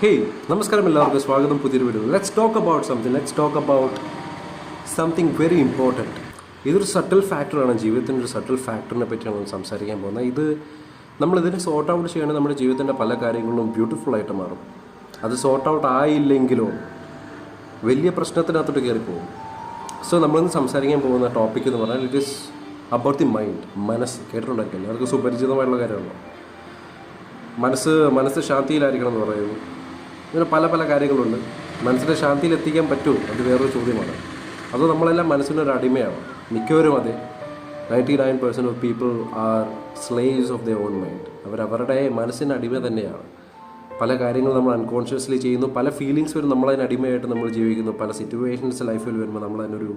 Hey നമസ്കാരം, എല്ലാവർക്കും സ്വാഗതം പുതിയൊരു video. Let's talk about something very important. ഇതൊരു സട്ടിൽ ഫാക്ടറാണ്, ജീവിതത്തിൻ്റെ ഒരു സട്ടിൽ ഫാക്ടറിനെ പറ്റിയാണ് നമ്മൾ സംസാരിക്കാൻ പോകുന്നത്. നമ്മളിതിനെ സോർട്ട് ഔട്ട് ചെയ്യണമെങ്കിൽ നമ്മുടെ ജീവിതത്തിൻ്റെ പല കാര്യങ്ങളും ബ്യൂട്ടിഫുൾ ആയിട്ട് മാറും. അത് സോർട്ട് ഔട്ട് ആയില്ലെങ്കിലോ വലിയ പ്രശ്നത്തിനകത്തോട്ട് കയറിപ്പോകും. സോ നമ്മളിന്ന് സംസാരിക്കാൻ പോകുന്ന ടോപ്പിക് എന്ന് പറഞ്ഞാൽ it is about the mind. മനസ്സ് കേട്ടിട്ടുണ്ടായിരിക്കും, എല്ലാവർക്കും സുപരിചിതമായിട്ടുള്ള കാര്യമാണല്ലോ. മനസ്സ് ശാന്തിയിലായിരിക്കണം എന്ന് പറയുന്നു. ഇങ്ങനെ പല പല കാര്യങ്ങളുണ്ട്. മനസ്സിനെ ശാന്തിയിൽ എത്തിക്കാൻ പറ്റുമോ, അത് വേറൊരു ചോദ്യമാണ്. അത് നമ്മളെല്ലാം മനസ്സിനൊരു അടിമയാണ്. മിക്കവരും അതെ. 99% of people are slaves of their own mind. അവരവരുടെ മനസ്സിന് അടിമ തന്നെയാണ്. പല കാര്യങ്ങളും നമ്മൾ അൺകോൺഷ്യസ്ലി ചെയ്യുന്നു. പല ഫീലിങ്സ് വരും, നമ്മളതിന് അടിമയായിട്ട് നമ്മൾ ജീവിക്കുന്നു. പല സിറ്റുവേഷൻസ് ലൈഫിൽ വരുമ്പോൾ നമ്മളതിനൊരു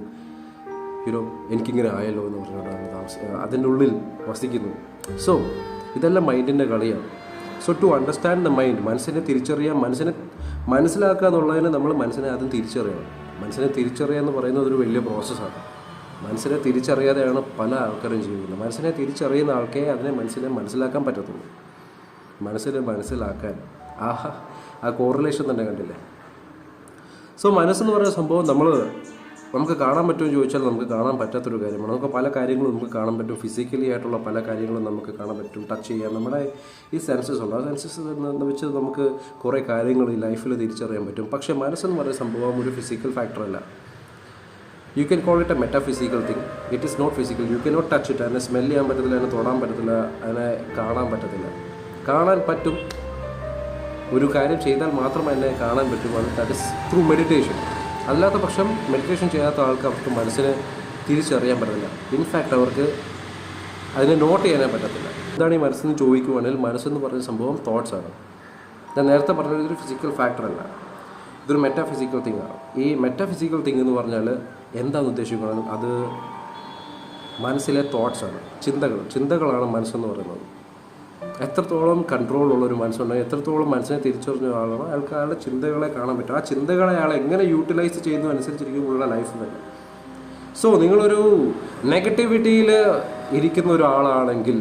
എനിക്കിങ്ങനെ ആയല്ലോ എന്ന് പറഞ്ഞുകൊണ്ടാണ് അതിൻ്റെ ഉള്ളിൽ വസിക്കുന്നു. സോ ഇതെല്ലാം മൈൻഡിൻ്റെ കളിയാണ്. So to understand the mind, മനസ്സിനെ തിരിച്ചറിയാൻ, മനസ്സിനെ മനസ്സിലാക്കുക എന്നുള്ളതിന് നമ്മൾ മനസ്സിനെ ആദ്യം തിരിച്ചറിയണം. മനസ്സിനെ തിരിച്ചറിയുക എന്ന് പറയുന്നത് ഒരു വലിയ പ്രോസസ്സാണ്. മനസ്സിനെ തിരിച്ചറിയാതെയാണ് പല ആൾക്കാരും ജീവിക്കുന്നത്. മനസ്സിനെ തിരിച്ചറിയുന്ന ആൾക്കേ മനസ്സിനെ മനസ്സിലാക്കാൻ പറ്റത്തുള്ളൂ. മനസ്സിനെ മനസ്സിലാക്കാൻ ആ കോറിലേഷൻ തന്നെ കണ്ടില്ലേ. സോ മനസ്സെന്ന് പറയുന്ന സംഭവം നമുക്ക് കാണാൻ പറ്റുമെന്ന് ചോദിച്ചാൽ നമുക്ക് കാണാൻ പറ്റാത്തൊരു കാര്യമാണ്. നമുക്ക് പല കാര്യങ്ങളും നമുക്ക് കാണാൻ പറ്റും. ഫിസിക്കലി ആയിട്ടുള്ള പല കാര്യങ്ങളും നമുക്ക് കാണാൻ പറ്റും, ടച്ച് ചെയ്യാൻ. നമ്മുടെ ഈ സെൻസസ് ഉണ്ട്. ആ സെൻസസ് വെച്ച് നമുക്ക് കുറേ കാര്യങ്ങൾ ഈ ലൈഫിൽ തിരിച്ചറിയാൻ പറ്റും. പക്ഷേ മനസ്സെന്ന് പറയുന്ന സംഭവം ഒരു ഫിസിക്കൽ ഫാക്ടറല്ല. You can call it a metaphysical thing. It is not physical. You can not touch it. അതിനെ സ്മെൽ ചെയ്യാൻ പറ്റത്തില്ല, അതിനെ തൊടാൻ പറ്റത്തില്ല, അതിനെ കാണാൻ പറ്റത്തില്ല. കാണാൻ പറ്റും, ഒരു കാര്യം ചെയ്താൽ മാത്രം അതിനെ കാണാൻ പറ്റും. That is through meditation. അല്ലാത്ത പക്ഷം മെഡിറ്റേഷൻ ചെയ്യാത്ത അവർക്ക് മനസ്സിനെ തിരിച്ചറിയാൻ പറ്റില്ല. ഇൻഫാക്റ്റ് അവർക്ക് അതിനെ നോട്ട് ചെയ്യാനേ പറ്റത്തില്ല. എന്താണ് ഈ മനസ്സെന്ന് ചോദിക്കുവാണെങ്കിൽ, മനസ്സെന്ന് പറയുന്ന സംഭവം തോട്ട്സാണ്. ഞാൻ നേരത്തെ പറഞ്ഞത് ഇതൊരു ഫിസിക്കൽ ഫാക്ടറല്ല, ഇതൊരു മെറ്റാഫിസിക്കൽ തിങ് ആണ്. ഈ മെറ്റാഫിസിക്കൽ തിങ് എന്ന് പറഞ്ഞാൽ എന്താണെന്ന് ഉദ്ദേശിക്കുന്നത്, അത് മനസ്സിലെ തോട്ട്സാണ്, ചിന്തകളാണ് മനസ്സെന്ന് പറയുന്നത്. എത്രത്തോളം കൺട്രോളുള്ളൊരു മനസ്സുണ്ടെങ്കിൽ, എത്രത്തോളം മനസ്സിനെ തിരിച്ചറിഞ്ഞ ആളാണോ അയാൾക്ക് അയാളുടെ ചിന്തകളെ കാണാൻ പറ്റും. ആ ചിന്തകളെ അയാൾ എങ്ങനെ യൂട്ടിലൈസ് ചെയ്യുന്നു അനുസരിച്ചിരിക്കുമ്പോഴുള്ള ലൈഫ് തന്നെ. സോ നിങ്ങളൊരു നെഗറ്റിവിറ്റിയിൽ ഇരിക്കുന്ന ഒരാളാണെങ്കിൽ,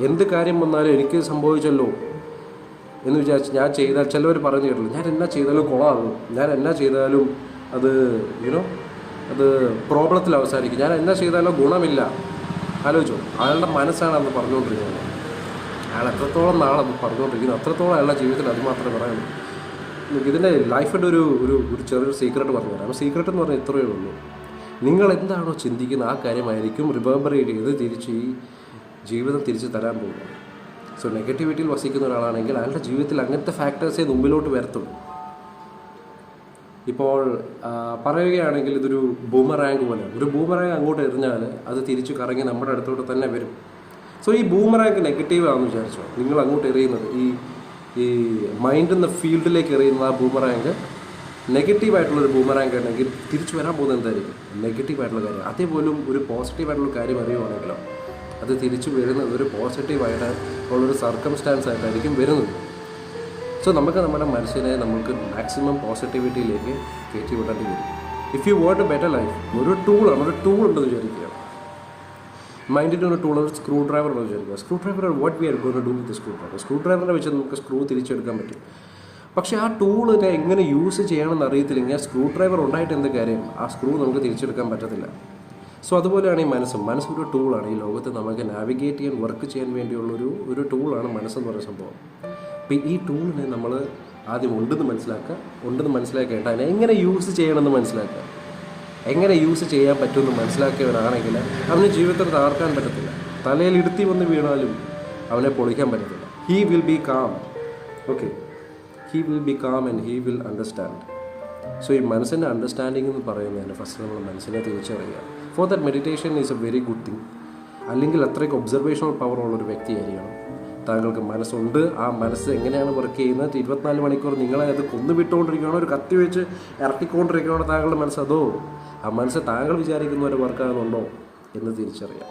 എന്ത് കാര്യം വന്നാലും എനിക്ക് സംഭവിച്ചല്ലോ എന്ന് വിചാരിച്ച് ഞാൻ ചെയ്താൽ, ചിലവർ പറഞ്ഞു കേട്ടില്ല, ഞാൻ എന്നാ ചെയ്താലും കുളമാകും, ഞാൻ എന്നാ ചെയ്താലും അത് അത് പ്രോബ്ലത്തിൽ അവസാനിക്കും, ഞാൻ എന്നാ ചെയ്താലും ഗുണമില്ല. ആലോചിച്ചോ, അയാളുടെ മനസ്സാണ് അന്ന് പറഞ്ഞുകൊണ്ടിരിക്കുന്നത്. അയാൾ എത്രത്തോളം നാളത് പറഞ്ഞുകൊണ്ടിരിക്കുന്നു, അത്രത്തോളം അയാളുടെ ജീവിതത്തിൽ അത് മാത്രമേ പറയാനുള്ളൂ. ഇതിൻ്റെ ലൈഫിൻ്റെ ഒരു ചെറിയൊരു സീക്രട്ട് പറഞ്ഞു തരാം. സീക്രട്ട് എന്ന് പറഞ്ഞാൽ ഇത്രയേ ഉള്ളൂ. നിങ്ങൾ എന്താണോ ചിന്തിക്കുന്നത് ആ കാര്യമായിരിക്കും റിവേർബറേറ്റ് ചെയ്ത് തിരിച്ച് ഈ ജീവിതം തിരിച്ച് തരാൻ പോകുന്നത്. സോ നെഗറ്റിവിറ്റിയിൽ വസിക്കുന്ന ഒരാളാണെങ്കിൽ അയാളുടെ ജീവിതത്തിൽ അങ്ങനത്തെ ഫാക്ടേഴ്സേ മുമ്പിലോട്ട് വരത്തുള്ളൂ. ഇപ്പോൾ പറയുകയാണെങ്കിൽ ഇതൊരു ബൂമറാങ്ക് പോലെയാണ്. ഒരു ബൂമറാങ്ക് അങ്ങോട്ട് എറിഞ്ഞാൽ അത് തിരിച്ച് കറങ്ങി നമ്മുടെ അടുത്തോട്ട് തന്നെ വരും. സോ ഈ ബൂമറാങ്ക് നെഗറ്റീവ് ആണെന്ന് വിചാരിച്ചോ, നിങ്ങൾ അങ്ങോട്ട് എറിയുന്നത് ഈ മൈൻഡിൽ നിന്ന് ഫീൽഡിലേക്ക് എറിയുന്ന ആ ബൂമറാങ്ക് നെഗറ്റീവായിട്ടുള്ളൊരു ബൂമറാങ്ക് ഉണ്ടെങ്കിൽ തിരിച്ചു വരാൻ പോകുന്നത് എന്തായിരിക്കും? നെഗറ്റീവായിട്ടുള്ള കാര്യം. അതേപോലും ഒരു പോസിറ്റീവായിട്ടുള്ള കാര്യം അറിയുവാണെങ്കിലോ അത് തിരിച്ചു വരുന്നത് ഒരു പോസിറ്റീവായിട്ട് ഉള്ളൊരു സർക്കംസ്റ്റാൻസ് ആയിട്ടായിരിക്കും വരുന്നത്. സോ നമുക്ക് നമ്മുടെ മനസ്സിനെ നമുക്ക് മാക്സിമം പോസിറ്റിവിറ്റിയിലേക്ക് കയറ്റി വിടേണ്ടി വരും. If you want A better life, ഒരു ടൂൾ ഉണ്ടെന്ന് വിചാരിക്കുക. മൈൻഡിൻ്റെ ഒരു ടൂൾ, ഒരു സ്ക്രൂ ഡ്രൈവർ എന്ന് വിചാരിക്കുക. Screwdriver, what we are going to do with സ്ക്രൂ ഡ്രൈവറിനെ വെച്ച് നമുക്ക് സ്ക്രൂ തിരിച്ചെടുക്കാൻ പറ്റും. പക്ഷേ ആ ടൂളിനെ എങ്ങനെ യൂസ് ചെയ്യണമെന്ന് അറിയത്തില്ലെങ്കിൽ സ്ക്രൂ ഡ്രൈവർ ഉണ്ടായിട്ട് എന്ത് കാര്യം, ആ സ്ക്രൂ നമുക്ക് തിരിച്ചെടുക്കാൻ പറ്റത്തില്ല. സോ അതുപോലെയാണ് ഈ മനസ്സൊരു ടൂളാണ്. ഈ ലോകത്ത് നമുക്ക് നാവിഗേറ്റ് ചെയ്യാൻ, വർക്ക് ചെയ്യാൻ വേണ്ടിയുള്ളൊരു ടൂളാണ് മനസ്സെന്ന് പറയുന്ന സംഭവം. അപ്പോൾ ഈ ടൂളിനെ നമ്മൾ ആദ്യം ഉണ്ടെന്ന് മനസ്സിലാക്കേണ്ട, അതിനെ എങ്ങനെ യൂസ് ചെയ്യണമെന്ന് മനസ്സിലാക്കുക. എങ്ങനെ യൂസ് ചെയ്യാൻ പറ്റുമെന്ന് മനസ്സിലാക്കിയവനാണെങ്കിൽ അവന് ജീവിതത്തിൽ തകർക്കാൻ പറ്റത്തില്ല. തലയിൽ ഇടുത്തി വന്ന് വീണാലും അവനെ പൊളിക്കാൻ പറ്റത്തില്ല. He will be calm. Okay, he will be calm and he will understand. So ഈ മനസ്സിൻ്റെ അണ്ടർസ്റ്റാൻഡിങ് എന്ന് പറയുന്നതിന് ഫസ്റ്റ് നമ്മൾ മനസ്സിനെ തിരിച്ചറിയുക. For that meditation is A very good thing. അല്ലെങ്കിൽ അത്രയ്ക്ക് ഒബ്സർവേഷണൽ പവർ ഉള്ളൊരു വ്യക്തിയായിരിക്കണം. താങ്കൾക്ക് മനസ്സുണ്ട്. ആ മനസ്സ് എങ്ങനെയാണ് വർക്ക് ചെയ്യുന്നത്, 24 മണിക്കൂർ നിങ്ങളെ അത് കൊന്നുവിട്ടുകൊണ്ടിരിക്കുകയാണോ, ഒരു കത്തി വെച്ച് ഇറക്കിക്കൊണ്ടിരിക്കുകയാണോ താങ്കളുടെ മനസ്സ്, അതോ ആ മനസ്സ് താങ്കൾ വിചാരിക്കുന്ന ഒരു വർക്കാകുന്നുണ്ടോ എന്ന് തിരിച്ചറിയാം.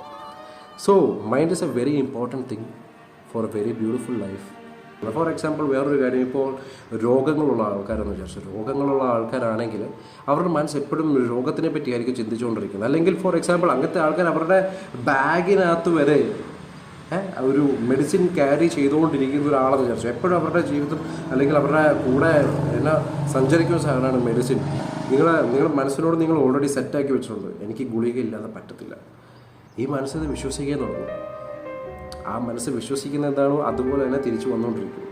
So mind is A very important thing for A very beautiful life. For example വേറൊരു കാര്യം, ഇപ്പോൾ രോഗങ്ങളുള്ള ആൾക്കാരെന്ന് വിചാരിച്ചു. രോഗങ്ങളുള്ള ആൾക്കാരാണെങ്കിൽ അവരുടെ മനസ്സ് എപ്പോഴും രോഗത്തിനെ പറ്റിയായിരിക്കും ചിന്തിച്ചുകൊണ്ടിരിക്കുന്നത്. അല്ലെങ്കിൽ ഫോർ എക്സാമ്പിൾ അങ്ങനത്തെ ആൾക്കാർ അവരുടെ ബാഗിനകത്ത് വരെ ഒരു മെഡിസിൻ ക്യാരി ചെയ്തുകൊണ്ടിരിക്കുന്ന ഒരാളെന്ന് വിചാരിച്ചു. എപ്പോഴും അവരുടെ ജീവിതം അല്ലെങ്കിൽ അവരുടെ കൂടെ എന്നാ സഞ്ചരിക്കുന്ന സാധനമാണ് മെഡിസിൻ. നിങ്ങളുടെ മനസ്സിനോട് നിങ്ങൾ ഓൾറെഡി സെറ്റാക്കി വെച്ചിട്ടുണ്ട്, എനിക്ക് ഗുളിക ഇല്ലാതെ പറ്റത്തില്ല. ഈ മനസ്സിൽ വിശ്വസിക്കാൻ തുടങ്ങും. ആ മനസ്സ് വിശ്വസിക്കുന്ന എന്താണോ അതുപോലെ തന്നെ തിരിച്ചു വന്നുകൊണ്ടിരിക്കും.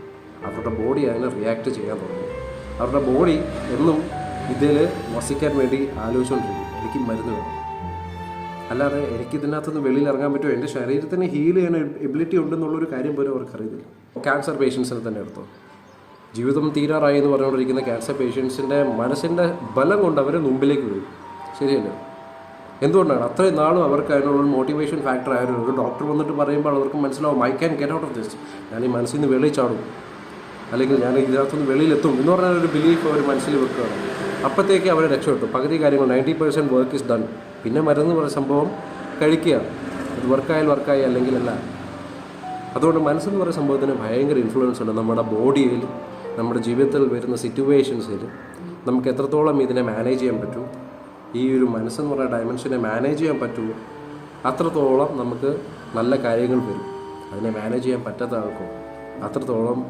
അവരുടെ ബോഡി അതിനെ റിയാക്ട് ചെയ്യാൻ തുടങ്ങും. അവരുടെ ബോഡി എന്നും ഇതിൽ വസിക്കാൻ വേണ്ടി ആലോചിച്ചുകൊണ്ടിരിക്കും, എനിക്ക് മരുന്ന് വേണം. അല്ലാതെ എനിക്കിതിനകത്തുനിന്ന് വെളിയിൽ ഇറങ്ങാൻ പറ്റുമോ, എൻ്റെ ശരീരത്തിന് ഹീൽ ചെയ്യാൻ എബിലിറ്റി ഉണ്ടെന്നുള്ളൊരു കാര്യം പോലും അവർക്കറിയില്ല. ക്യാൻസർ പേഷ്യൻസിനെ തന്നെ എടുത്തോ, ജീവിതം തീരാറായി എന്ന് പറഞ്ഞുകൊണ്ടിരിക്കുന്ന ക്യാൻസർ പേഷ്യൻസിൻ്റെ മനസ്സിൻ്റെ ബലം കൊണ്ട് അവർ മുമ്പിലേക്ക് വരും. ശരിയല്ലേ? എന്തുകൊണ്ടാണ്? അത്രയും നാളും അവർക്ക് അതിനുള്ള മോട്ടിവേഷൻ ഫാക്ടർ ആയിരുന്നു. ഒരു ഡോക്ടർ വന്നിട്ട് പറയുമ്പോൾ അവർക്ക് മനസ്സിലാവും, I can get out of this, ഞാൻ ഈ മനസ്സിൽ നിന്ന് വെളിയിൽ ചാടും, അല്ലെങ്കിൽ ഞാൻ ഇതിനകത്തുനിന്ന് വെളിയിലെത്തും എന്ന് പറഞ്ഞൊരു ബിലീഫ് അവർ മനസ്സിൽ വെക്കുകയാണ്. അപ്പോഴത്തേക്ക് അവർ രക്ഷപ്പെട്ടു. പകുതി കാര്യങ്ങൾ 90% വർക്ക് ഇസ് ഡൺ. പിന്നെ മരുന്ന് പറഞ്ഞ സംഭവം കഴിക്കുക, അത് വർക്കായി അല്ലെങ്കിൽ അല്ല. അതുകൊണ്ട് മനസ്സെന്ന് പറയുന്ന സംഭവത്തിന് ഭയങ്കര ഇൻഫ്ലുവൻസ് ഉണ്ട് നമ്മുടെ ബോഡിയിൽ, നമ്മുടെ ജീവിതത്തിൽ വരുന്ന സിറ്റുവേഷൻസിൽ. നമുക്ക് എത്രത്തോളം ഇതിനെ മാനേജ് ചെയ്യാൻ പറ്റും, ഈ ഒരു മനസ്സെന്ന് പറയുന്ന ഡയമെൻഷനെ മാനേജ് ചെയ്യാൻ പറ്റുമോ, അത്രത്തോളം നമുക്ക് നല്ല കാര്യങ്ങൾ വരും. അതിനെ മാനേജ് ചെയ്യാൻ പറ്റാത്ത ആൾക്കോ അത്രത്തോളം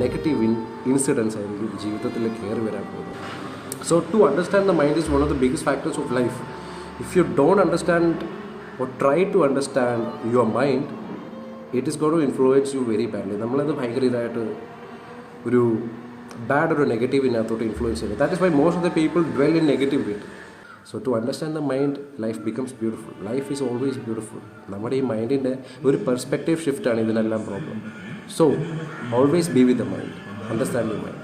നെഗറ്റീവ് ഇൻസിഡൻസ് ആയിരിക്കും ജീവിതത്തിൽ കയറി വരാൻ പോകുന്നത്. So to understand the mind is one of the biggest factors of life. If you don't understand or try to understand your mind, it is going to influence you very badly. നമ്മളത് ഭയങ്കര ഇതായിട്ട് ഒരു bad ഒരു നെഗറ്റീവിനകത്തോട്ട് influence ചെയ്യുന്നത്. That is why most of the people dwell in negative wait. So to understand the mind, life becomes beautiful. Life is always beautiful. നമ്മുടെ ഈ മൈൻഡിൻ്റെ ഒരു പെർസ്പെക്റ്റീവ് ഷിഫ്റ്റാണ് ഇതിനെല്ലാം problem. So always be with the mind, understand your mind.